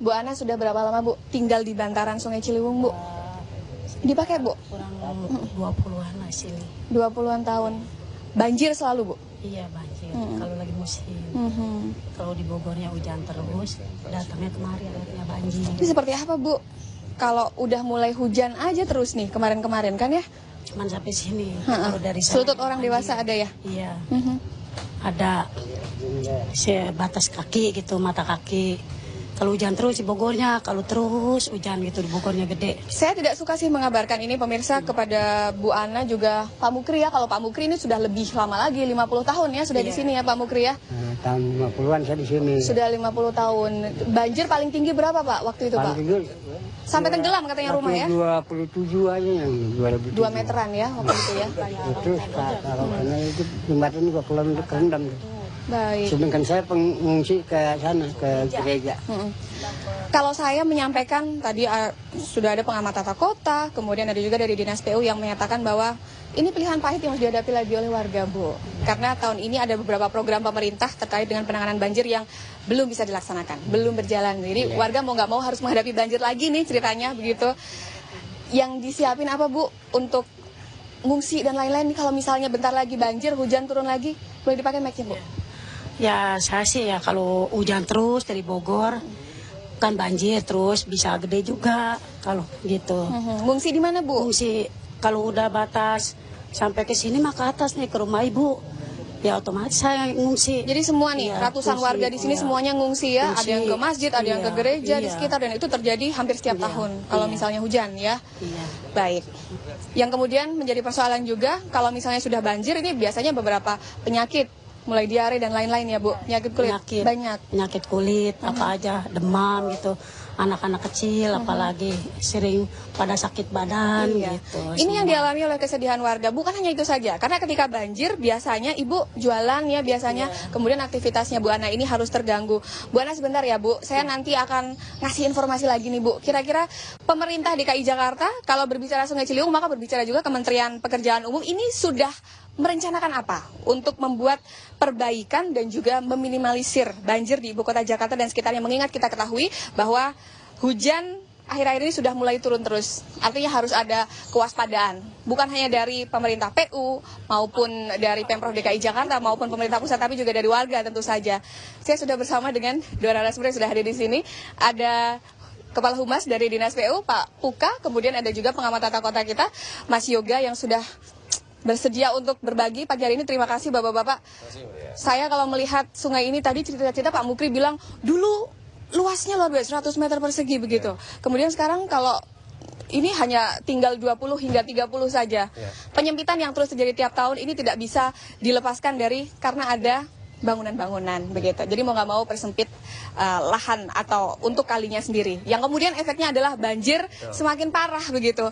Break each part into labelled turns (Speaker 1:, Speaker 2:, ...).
Speaker 1: Bu Ana sudah berapa lama Bu tinggal di bantaran Sungai Ciliwung Bu? Dipakai Bu?
Speaker 2: Kurang 20-an lah sini.
Speaker 1: 20-an tahun. Banjir selalu Bu?
Speaker 2: Iya banjir, kalau lagi musim. Kalau di Bogornya hujan terus, datangnya kemari akhirnya banjir.
Speaker 1: Ini seperti apa Bu? Kalau udah mulai hujan aja terus nih kemarin-kemarin kan ya?
Speaker 2: Cuman sampai sini. Kalau dari sana,
Speaker 1: selutut orang dewasa ada ya?
Speaker 2: Iya. Ada sebatas kaki gitu, mata kaki. Kalau hujan terus di Bogornya, kalau terus hujan gitu di Bogornya gede.
Speaker 1: Saya tidak suka sih mengabarkan ini pemirsa kepada Bu Ana juga Pak Mukri ya. Kalau Pak Mukri ini sudah lebih lama lagi, 50 tahun ya sudah di sini ya Pak Mukri ya.
Speaker 3: Tahun 50-an saya di sini.
Speaker 1: Sudah 50 tahun. Banjir paling tinggi berapa Pak waktu itu Pak? Sampai tenggelam katanya rumah ya?
Speaker 3: 27 aja yang 2007.
Speaker 1: 2 meteran ya waktu itu ya.
Speaker 3: Itu kalau karena itu jembatan juga kerendam.
Speaker 1: Baik.
Speaker 3: Sedangkan saya pengungsi ke sana, ke gereja.
Speaker 1: Kalau saya menyampaikan tadi sudah ada pengamat tata kota, kemudian ada juga dari Dinas PU yang menyatakan bahwa ini pilihan pahit yang harus dihadapi lagi oleh warga Bu. Karena tahun ini ada beberapa program pemerintah terkait dengan penanganan banjir yang belum bisa dilaksanakan, belum berjalan. Jadi warga mau nggak mau harus menghadapi banjir lagi nih ceritanya begitu. Yang disiapin apa Bu untuk ngungsi dan lain-lain nih kalau misalnya bentar lagi banjir, hujan turun lagi, boleh dipakai mic-nya Bu?
Speaker 2: Ya saya sih ya kalau hujan terus dari Bogor kan banjir terus bisa gede juga kalau gitu.
Speaker 1: Ngungsi di mana Bu?
Speaker 2: Ngungsi kalau udah batas sampai ke sini mah ke atas nih ke rumah ibu. Ya otomatis saya ngungsi.
Speaker 1: Jadi semua nih ratusan
Speaker 2: ngungsi,
Speaker 1: warga di sini semuanya ngungsi ya.
Speaker 2: Ngungsi,
Speaker 1: ada yang ke masjid, ada yang ke gereja di sekitar dan itu terjadi hampir setiap tahun kalau misalnya hujan ya. Baik. Yang kemudian menjadi persoalan juga kalau misalnya sudah banjir ini biasanya beberapa penyakit mulai diare dan lain-lain ya Bu, penyakit kulit banyak.
Speaker 2: Penyakit kulit apa aja, demam gitu. Anak-anak kecil apalagi sering pada sakit badan gitu.
Speaker 1: Ini yang dialami oleh kesedihan warga. Bukan hanya itu saja, karena ketika banjir biasanya Ibu jualan ya biasanya, kemudian aktivitasnya Bu Ana ini harus terganggu. Bu Ana sebentar ya Bu, saya nanti akan ngasih informasi lagi nih Bu. Kira-kira pemerintah DKI Jakarta kalau berbicara Sungai Ciliwung maka berbicara juga Kementerian Pekerjaan Umum ini sudah merencanakan apa untuk membuat perbaikan dan juga meminimalisir banjir di ibu kota Jakarta dan sekitarnya, mengingat kita ketahui bahwa hujan akhir-akhir ini sudah mulai turun terus. Artinya harus ada kewaspadaan, bukan hanya dari pemerintah PU maupun dari Pemprov DKI Jakarta maupun pemerintah pusat, tapi juga dari warga tentu saja. Saya sudah bersama dengan dua narasumber yang sudah hadir di sini. Ada Kepala Humas dari Dinas PU, Pak Puka, kemudian ada juga pengamat tata kota kita, Mas Yoga yang sudah bersedia untuk berbagi pagi hari ini. Terima kasih Bapak-Bapak. Saya kalau melihat sungai ini tadi cerita-cerita Pak Mukri bilang dulu luasnya luar biasa 100 meter persegi begitu. Kemudian sekarang kalau ini hanya tinggal 20 hingga 30 saja. Penyempitan yang terus terjadi tiap tahun ini tidak bisa dilepaskan dari karena ada bangunan-bangunan begitu. Jadi mau nggak mau persempit lahan atau untuk kalinya sendiri. Yang kemudian efeknya adalah banjir semakin parah begitu.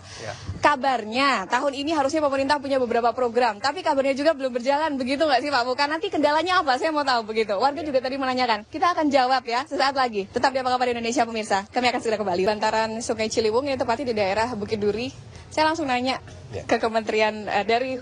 Speaker 1: Kabarnya tahun ini harusnya pemerintah punya beberapa program, tapi kabarnya juga belum berjalan begitu nggak sih Pak Muka? Nanti kendalanya apa? Saya mau tahu begitu. Warga juga tadi menanyakan. Kita akan jawab ya sesaat lagi. Tetap di Apa Kabar Indonesia pemirsa. Kami akan segera kembali. Bantaran Sungai Ciliwung ini tepatnya di daerah Bukit Duri. Saya langsung nanya ke kementerian dari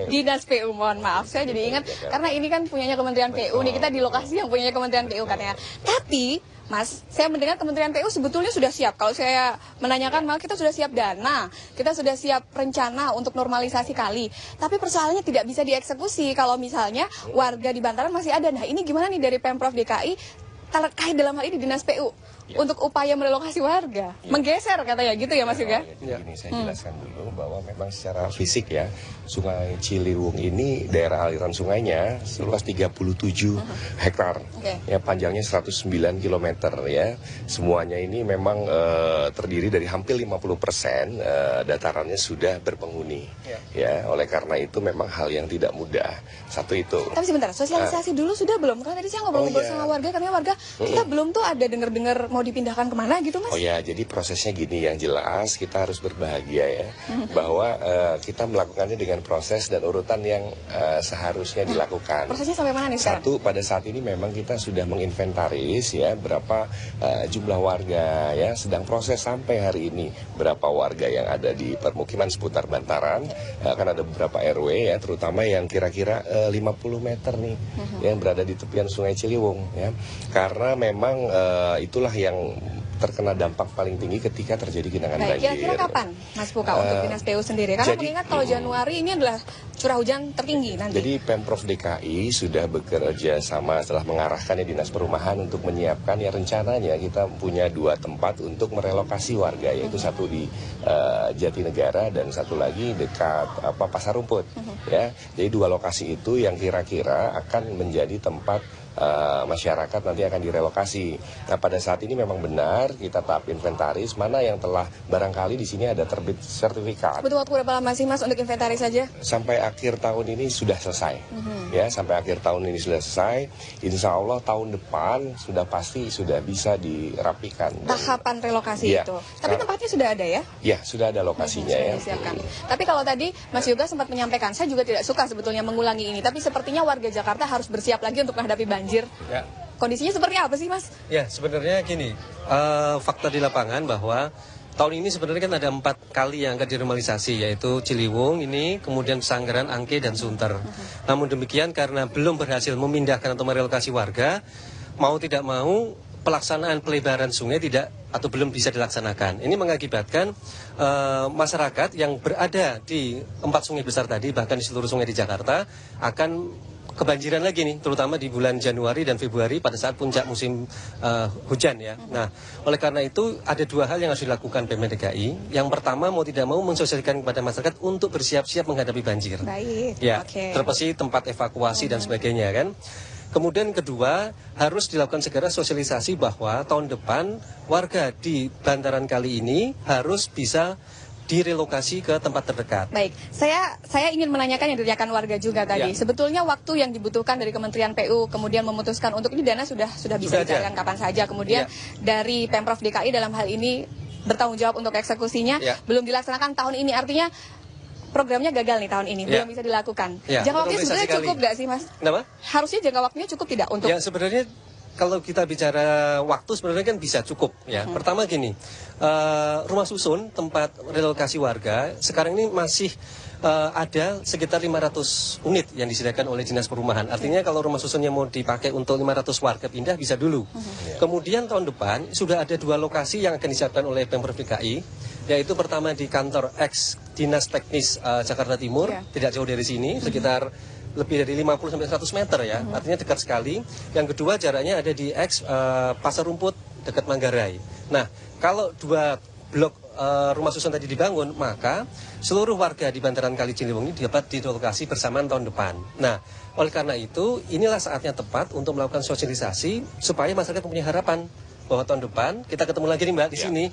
Speaker 1: Dinas PU. Mohon maaf, saya jadi ingat karena ini kan punyanya Kementerian PU nih, kita di lokasi yang punyanya Kementerian PU katanya. Tapi Mas, saya mendengar Kementerian PU sebetulnya sudah siap. Kalau saya menanyakan malah kita sudah siap dana, kita sudah siap rencana untuk normalisasi kali. Tapi persoalannya tidak bisa dieksekusi kalau misalnya warga di bantaran masih ada. Nah ini gimana nih dari Pemprov DKI terkait dalam hal ini Dinas PU untuk upaya merelokasi warga, menggeser katanya gitu ya Mas Yoga?
Speaker 4: Ini saya jelaskan dulu bahwa memang secara fisik ya Sungai Ciliwung ini daerah aliran sungainya seluas 37 hektar, ya panjangnya 109 km ya. Semuanya ini memang terdiri dari hampir 50% datarannya sudah berpenghuni, ya. Oleh karena itu memang hal yang tidak mudah. Satu itu.
Speaker 1: Tapi sebentar, sosialisasi dulu sudah belum? Karena tadi saya ngobrol-ngobrol sama warga, katanya warga kita belum tuh ada dengar-dengar mau dipindahkan kemana gitu Mas?
Speaker 4: Oh ya, jadi prosesnya gini, yang jelas kita harus berbahagia ya bahwa kita melakukannya dengan proses dan urutan yang seharusnya dilakukan.
Speaker 1: Prosesnya sampai mana nih sekarang?
Speaker 4: Satu, pada saat ini memang kita sudah menginventaris ya berapa jumlah warga ya, sedang proses sampai hari ini berapa warga yang ada di permukiman seputar bantaran, kan ada beberapa RW ya, terutama yang kira-kira 50 meter nih yang berada di tepian Sungai Ciliwung ya. karena memang itulah yang terkena dampak paling tinggi ketika terjadi genangan
Speaker 1: Baik,
Speaker 4: banjir.
Speaker 1: kira-kira kapan Mas Puka untuk Dinas PU sendiri? Karena mengingat kalau Januari ini adalah curah hujan tertinggi nanti.
Speaker 4: Jadi Pemprov DKI sudah bekerja sama setelah mengarahkannya Dinas Perumahan untuk menyiapkan ya rencananya kita punya 2 tempat untuk merelokasi warga, yaitu satu di Jatinegara dan satu lagi dekat Pasar Rumput. Ya, jadi 2 lokasi itu yang kira-kira akan menjadi tempat masyarakat nanti akan direlokasi. Nah, pada saat ini memang benar kita tahap inventaris mana yang telah barangkali di sini ada terbit sertifikat.
Speaker 1: Butuh waktu berapa lama sih Mas untuk inventaris saja?
Speaker 4: Sampai akhir tahun ini sudah selesai. Ya, sampai akhir tahun ini sudah selesai. Insya Allah tahun depan sudah pasti sudah bisa dirapikan.
Speaker 1: Tahapan relokasi
Speaker 4: ya,
Speaker 1: itu. Tapi tempatnya sudah ada ya?
Speaker 4: Ya, sudah ada lokasinya
Speaker 1: sudah
Speaker 4: ya.
Speaker 1: disiapkan. Tapi kalau tadi Mas Yoga sempat menyampaikan, saya juga tidak suka sebetulnya mengulangi ini. Tapi sepertinya warga Jakarta harus bersiap lagi untuk menghadapi banjir.
Speaker 5: Ya.
Speaker 1: Kondisinya seperti apa sih Mas?
Speaker 5: Ya, sebenarnya gini, fakta di lapangan bahwa tahun ini sebenarnya kan ada 4 kali yang akan dinormalisasi, yaitu Ciliwung ini, kemudian Pesanggeran, Angke, dan Sunter. Namun demikian karena belum berhasil memindahkan atau merelokasi warga, mau tidak mau pelaksanaan pelebaran sungai tidak atau belum bisa dilaksanakan. Ini mengakibatkan masyarakat yang berada di 4 sungai besar tadi, bahkan di seluruh sungai di Jakarta, akan kebanjiran lagi nih, terutama di bulan Januari dan Februari pada saat puncak musim hujan ya. Nah, oleh karena itu ada 2 hal yang harus dilakukan Pemprov DKI. Yang pertama mau tidak mau mensosialisasikan kepada masyarakat untuk bersiap-siap menghadapi banjir.
Speaker 1: Baik.
Speaker 5: Ya,
Speaker 1: Oke.
Speaker 5: terpesi tempat evakuasi dan sebagainya kan. Kemudian kedua, harus dilakukan segera sosialisasi bahwa tahun depan warga di bantaran kali ini harus bisa direlokasi ke tempat terdekat.
Speaker 1: Baik, saya ingin menanyakan yang ditanyakan warga juga tadi.
Speaker 5: Ya.
Speaker 1: Sebetulnya waktu yang dibutuhkan dari Kementerian PU kemudian memutuskan untuk ini dana sudah bisa dicarikan kapan saja. Kemudian dari Pemprov DKI dalam hal ini bertanggung jawab untuk eksekusinya belum dilaksanakan tahun ini. Artinya programnya gagal nih tahun ini, belum bisa dilakukan. Jangka waktunya sebenarnya cukup nggak sih Mas?
Speaker 5: Kenapa?
Speaker 1: Harusnya jangka waktunya cukup tidak untuk?
Speaker 5: Ya sebenarnya kalau kita bicara waktu sebenarnya kan bisa cukup ya. Pertama gini, rumah susun tempat relokasi warga sekarang ini masih ada sekitar 500 unit yang disediakan oleh Dinas Perumahan. Artinya kalau rumah susunnya mau dipakai untuk 500 warga pindah bisa dulu. Kemudian tahun depan sudah ada 2 lokasi yang akan disiapkan oleh Pemprov DKI, yaitu pertama di kantor ex Dinas Teknis Jakarta Timur, tidak jauh dari sini, sekitar lebih dari 50-100 meter ya, artinya dekat sekali. Yang kedua jaraknya ada di ex Pasar Rumput dekat Manggarai. Nah, kalau 2 blok rumah susun tadi dibangun, maka seluruh warga di bantaran Kali Ciliwung ini dapat direlokasi bersamaan tahun depan. Nah, oleh karena itu inilah saatnya tepat untuk melakukan sosialisasi supaya masyarakat mempunyai harapan bahwa tahun depan kita ketemu lagi nih Mbak di sini.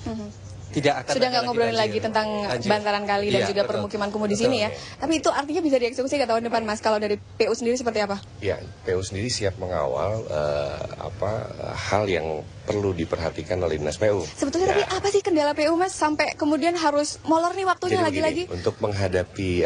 Speaker 5: Tidak akan
Speaker 1: sudah nggak ngobrolin lagi tentang bantaran kali dan juga permukiman kumuh di sini ya. Tapi itu artinya bisa dieksekusi ke tahun depan Mas. Kalau dari PU sendiri seperti apa?
Speaker 4: Ya, PU sendiri siap mengawal hal yang perlu diperhatikan oleh Dinas PU.
Speaker 1: Sebetulnya tapi apa sih kendala PU Mas sampai kemudian harus molor nih waktunya lagi-lagi?
Speaker 4: Untuk menghadapi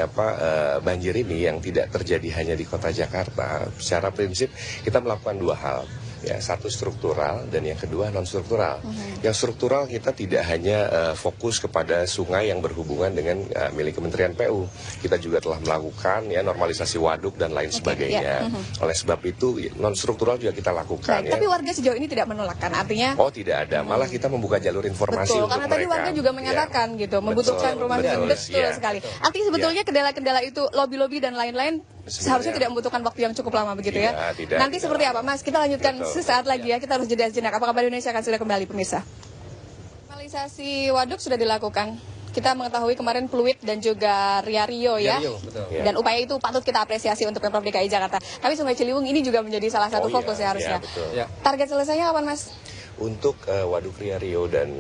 Speaker 4: banjir ini yang tidak terjadi hanya di Kota Jakarta, secara prinsip kita melakukan 2 hal. Ya, satu struktural dan yang kedua non struktural. Yang struktural kita tidak hanya fokus kepada sungai yang berhubungan dengan milik Kementerian PU. Kita juga telah melakukan ya normalisasi waduk dan lain sebagainya. Oleh sebab itu non struktural juga kita lakukan.
Speaker 1: Tapi warga sejauh ini tidak menolakkan, artinya?
Speaker 4: Oh tidak ada, malah kita membuka jalur informasi untuk
Speaker 1: karena
Speaker 4: mereka.
Speaker 1: tadi warga juga menyatakan gitu, membutuhkan rumah susun. Betul sekali. Artinya sebetulnya kendala-kendala itu lobby-lobbi dan lain-lain seharusnya tidak membutuhkan waktu yang cukup lama begitu ya. Nanti seperti apa Mas? Kita lanjutkan sesaat lagi ya. Kita harus jeda sejenak. Apa kabar Indonesia akan segera kembali pemirsa. Normalisasi waduk sudah dilakukan. Kita mengetahui kemarin Pluit dan juga Rio ya. Dan upaya itu patut kita apresiasi untuk Pemprov DKI Jakarta. Tapi Sungai Ciliwung ini juga menjadi salah satu fokus ya harusnya. Target selesainya kapan Mas?
Speaker 4: Untuk waduk Rio dan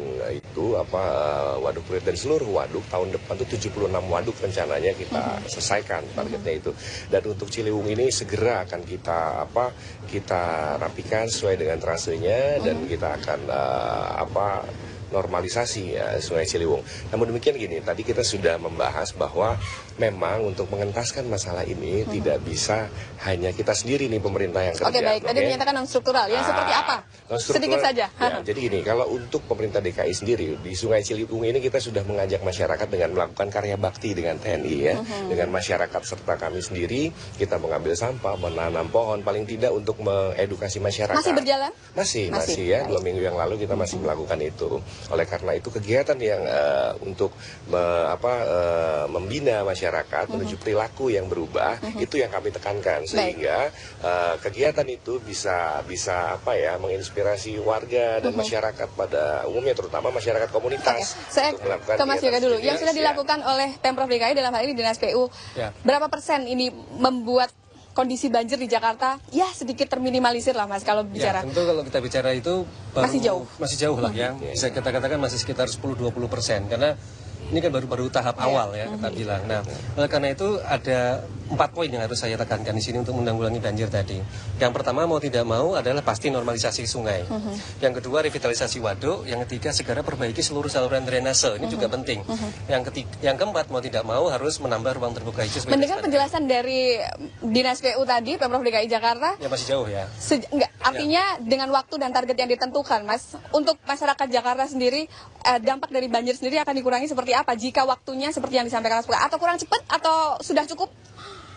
Speaker 4: waduk Pluit dan seluruh waduk tahun depan itu 76 waduk rencananya kita selesaikan targetnya itu. Dan untuk Ciliwung ini segera akan kita rapikan sesuai dengan trasenya dan kita akan normalisasi ya, Sungai Ciliwung. Namun demikian gini, tadi kita sudah membahas bahwa memang untuk mengentaskan masalah ini tidak bisa hanya kita sendiri nih pemerintah yang kerja.
Speaker 1: Oke, baik. Tadi menyatakan non struktural. Yang seperti apa? Sedikit saja.
Speaker 4: Ya, jadi gini, kalau untuk pemerintah DKI sendiri di Sungai Ciliwung ini kita sudah mengajak masyarakat dengan melakukan karya bakti dengan TNI ya, dengan masyarakat serta kami sendiri kita mengambil sampah, menanam pohon, paling tidak untuk mengedukasi masyarakat.
Speaker 1: Masih berjalan?
Speaker 4: Masih ya. 2 minggu yang lalu kita masih melakukan itu. Oleh karena itu kegiatan yang untuk membina masyarakat menuju perilaku yang berubah itu yang kami tekankan sehingga kegiatan itu bisa menginspirasi warga dan masyarakat pada umumnya, terutama masyarakat komunitas.
Speaker 1: Saya ke Mas Yoga dulu. Yang sudah dilakukan oleh Pemprov DKI dalam hal ini Dinas PU, berapa persen ini membuat kondisi banjir di Jakarta ya sedikit terminimalisir lah Mas kalau bicara?
Speaker 5: Tentu kalau kita bicara itu masih jauh lah ya. Bisa kita katakan masih sekitar 10-20%, karena ini kan baru tahap awal ya kita bilang. Nah, oleh karena itu ada 4 poin yang harus saya tekankan di sini untuk menanggulangi banjir tadi. Yang pertama mau tidak mau adalah pasti normalisasi sungai. Yang kedua revitalisasi waduk. Yang ketiga segera perbaiki seluruh saluran drainase. Ini juga penting. Yang keempat mau tidak mau harus menambah ruang terbuka hijau.
Speaker 1: Mendengar penjelasan dari Dinas PU tadi, Pemprov DKI Jakarta.
Speaker 5: Ya masih jauh ya.
Speaker 1: Artinya dengan waktu dan target yang ditentukan, Mas, untuk masyarakat Jakarta sendiri dampak dari banjir sendiri akan dikurangi seperti apa jika waktunya seperti yang disampaikan Mas, atau kurang cepat atau sudah cukup?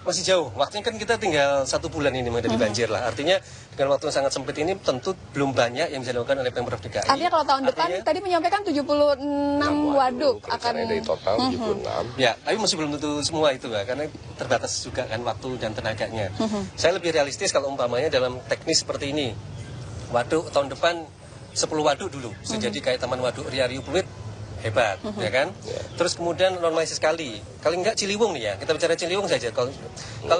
Speaker 5: Masih jauh, waktunya kan kita tinggal 1 bulan ini menghadapi banjir lah. Artinya dengan waktu yang sangat sempit ini tentu belum banyak yang bisa dilakukan oleh Pemprov DKI.
Speaker 1: Artinya kalau tahun depan tadi menyampaikan 76 waduk akan
Speaker 4: dari total 76.
Speaker 5: Ya, tapi masih belum tentu semua itu ya, karena terbatas juga kan waktu dan tenaganya. Saya lebih realistis kalau umpamanya dalam teknis seperti ini. Waduk tahun depan 10 waduk dulu, jadi kayak Taman Waduk Riariu Pluit. Hebat, ya kan? Terus kemudian normalisasi sekali. Kalau enggak Ciliwung nih ya, kita bicara Ciliwung saja. Kalau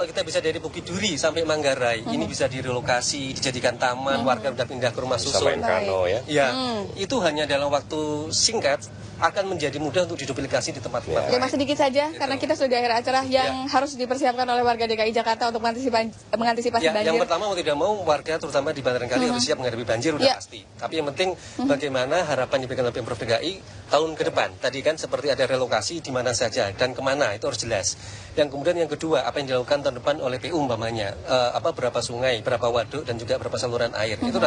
Speaker 5: kita bisa dari Bukit Duri sampai Manggarai, ini bisa direlokasi, dijadikan taman, warga udah pindah ke rumah susun.
Speaker 4: Kano ya.
Speaker 5: Ya, itu hanya dalam waktu singkat akan menjadi mudah untuk diduplikasi di tempat-tempat lain.
Speaker 1: Mas, sedikit saja, karena kita sudah akhir acara yang harus dipersiapkan oleh warga DKI Jakarta untuk mengantisipasi banjir.
Speaker 5: Yang pertama mau tidak mau warga terutama di Bantaran Kali harus siap menghadapi banjir udah pasti. Tapi yang penting bagaimana harapan yang diberikan oleh Pemprov DKI tahun ke depan. Tadi kan seperti ada relokasi di mana saja dan kemana itu harus jelas. Yang kemudian yang kedua apa yang dilakukan tahun depan oleh PU umpamanya berapa sungai, berapa waduk dan juga berapa saluran air. Itu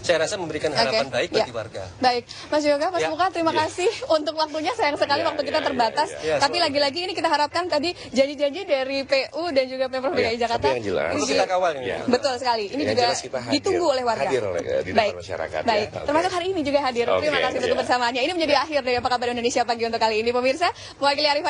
Speaker 5: saya rasa memberikan harapan baik bagi warga.
Speaker 1: Baik, Mas Yoga, Mas Muka, terima kasih untuk waktunya. Sayang sekali waktu kita terbatas. Tapi lagi-lagi ini kita harapkan tadi janji-janji dari PU dan juga Pemprov DKI Jakarta.
Speaker 4: Tapi yang jelas,
Speaker 5: perlu kita kawal ini.
Speaker 1: Betul sekali. Ini juga ditunggu oleh warga.
Speaker 4: Hadir di depan masyarakat.
Speaker 1: Baik, termasuk hari ini juga hadir. Terima kasih untuk kebersamaannya. Ini menjadi akhir dari Apa Kabar Indonesia Pagi untuk kali ini, pemirsa. Mewakili Arif